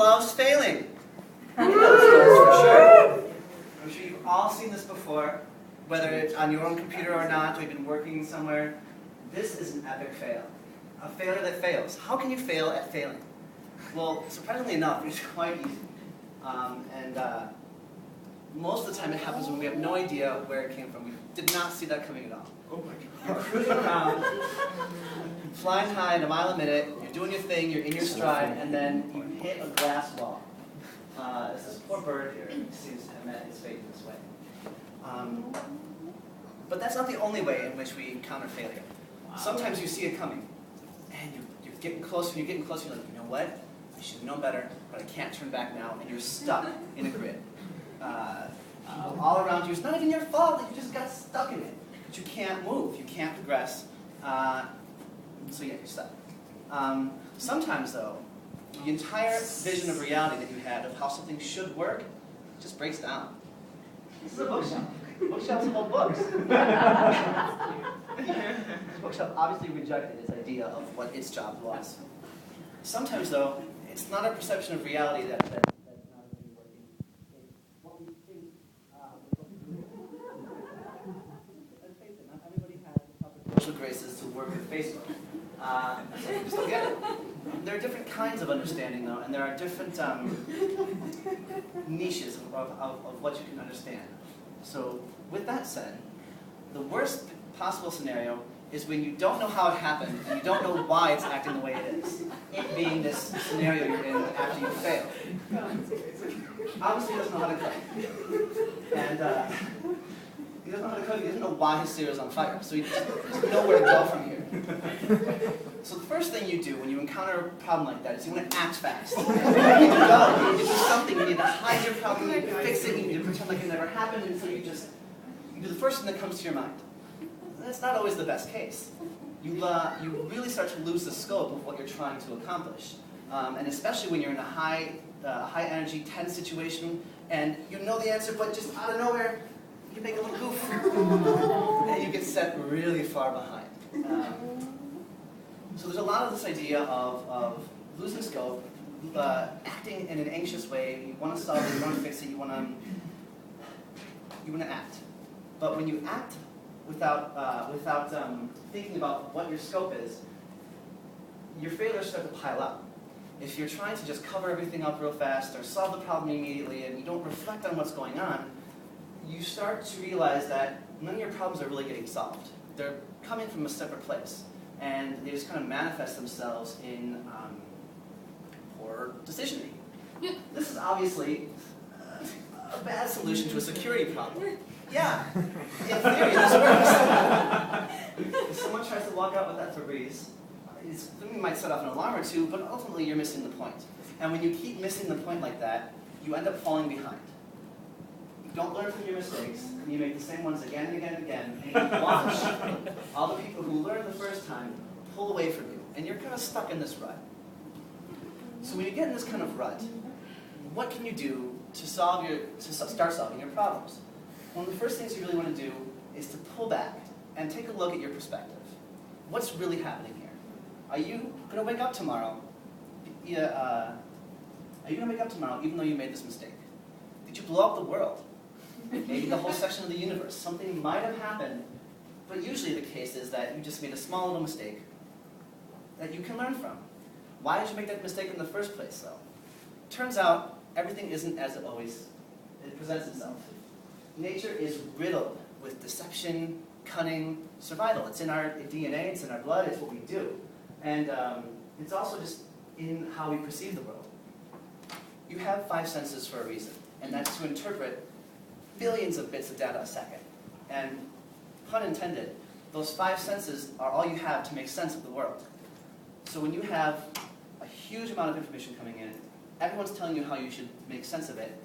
loves failing? For sure. I'm sure you've all seen this before, whether it's on your own computer or not, or you've been working somewhere. This is an epic fail. A failure that fails. How can you fail at failing? Well, surprisingly enough, it's quite easy. Most of the time it happens when we have no idea where it came from. We did not see that coming at all. Oh my God. You're cruising around, flying high at a mile a minute, you're doing your thing, you're in your stride, and then you hit a glass wall. There's this poor bird here who seems to have met his fate in this way. But that's not the only way in which we encounter failure. Sometimes you see it coming, and you're getting closer, and you're getting closer, you're like, you know what? I should have known better, but I can't turn back now, and you're stuck in a grid. All around you, it's not even your fault that you just got stuck in it. But you can't move, you can't progress, so yeah, you're stuck. Sometimes though, the entire vision of reality that you had of how something should work just breaks down. This is a bookshelf. Bookshelves hold books. This bookshelf obviously rejected its idea of what its job was. Sometimes though, it's not a perception of reality that's not really working. It's what we think is what we do. Let's face it, not everybody has the proper social graces to work with Facebook. So you just don't get it. There are different kinds of understanding though, and there are different niches of what you can understand. So with that said, the worst possible scenario is when you don't know how it happened and you don't know why it's acting the way it is. It being this scenario you're in after you fail. Obviously he doesn't know how to cook. And he doesn't know how to cook, he doesn't know why his cereal is on fire. So he doesn't know where to go from here. So the first thing you do when you encounter a problem like that is you want to act fast. You need to go, you need to do something, you need to hide your problem, you need to fix it, you need to pretend like it never happened, and so you do the first thing that comes to your mind. That's not always the best case. You really start to lose the scope of what you're trying to accomplish. And especially when you're in a high energy, tense situation, and you know the answer, but just out of nowhere, you make a little goof. And you get set really far behind. So there's a lot of this idea of losing scope, acting in an anxious way. You want to solve it, you want to fix it, you want to act. But when you act without thinking about what your scope is, your failures start to pile up. If you're trying to just cover everything up real fast or solve the problem immediately and you don't reflect on what's going on, you start to realize that none of your problems are really getting solved. They're coming from a separate place, and they just kind of manifest themselves in poor decision-making. This is obviously a bad solution to a security problem. Yeah, in theory this works. If someone tries to walk out with that Febreze, you might set off an alarm or two, but ultimately you're missing the point. And when you keep missing the point like that, you end up falling behind. You don't learn from your mistakes, and you make the same ones again and again and again, and you watch all the people who learned the first time pull away from you, and you're kind of stuck in this rut. So when you get in this kind of rut, what can you do to start solving your problems? One of the first things you really want to do is to pull back and take a look at your perspective. What's really happening here? Are you going to wake up tomorrow? Are you going to wake up tomorrow even though you made this mistake? Did you blow up the world? Maybe the whole section of the universe. Something might have happened, but usually the case is that you just made a small little mistake that you can learn from. Why did you make that mistake in the first place, though? Turns out everything isn't as it presents itself. Nature is riddled with deception, cunning, survival. It's in our DNA, it's in our blood, it's what we do. And it's also just in how we perceive the world. You have 5 senses for a reason, and that's to interpret billions of bits of data a second. And, pun intended, those 5 senses are all you have to make sense of the world. So when you have a huge amount of information coming in, everyone's telling you how you should make sense of it,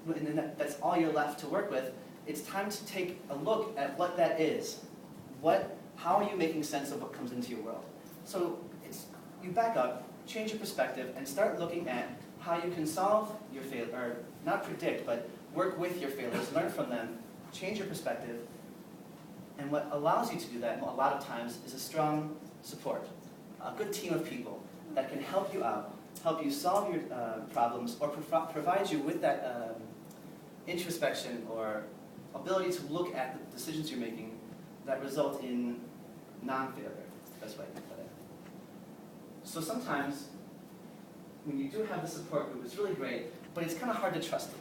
and then that's all you're left to work with, it's time to take a look at what that is. How are you making sense of what comes into your world? So you back up, change your perspective, and start looking at how you can solve your failure, or not predict, but work with your failures, learn from them, change your perspective. And what allows you to do that a lot of times is a strong support, a good team of people that can help you out help you solve your problems or provide you with that introspection or ability to look at the decisions you're making that result in non-failure. That's the best way to put it. So sometimes, when you do have the support group, it's really great, but it's kind of hard to trust them.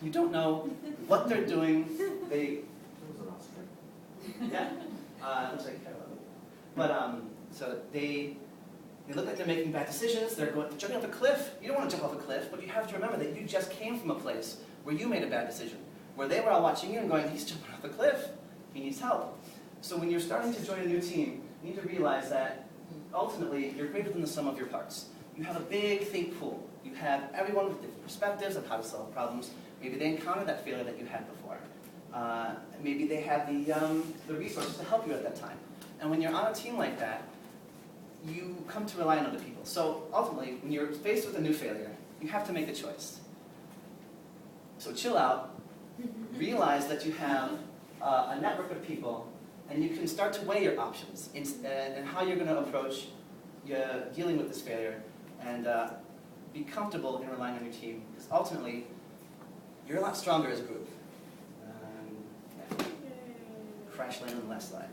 You don't know what they're doing. Yeah, it looks like Carol. But so they look like they're making bad decisions. They're jumping off a cliff. You don't want to jump off a cliff, but you have to remember that you just came from a place where you made a bad decision, where they were all watching you and going, he's jumping off a cliff. He needs help. So when you're starting to join a new team, you need to realize that ultimately you're greater than the sum of your parts. You have a big think pool. You have everyone with different perspectives of how to solve problems. Maybe they encountered that failure that you had before. Maybe they have the resources to help you at that time. And when you're on a team like that, you come to rely on other people. So ultimately, when you're faced with a new failure, you have to make a choice. So chill out, realize that you have a network of people, and you can start to weigh your options and how you're going to approach dealing with this failure, and be comfortable in relying on your team, because ultimately, you're a lot stronger as a group. Yeah. Crash land on the last slide.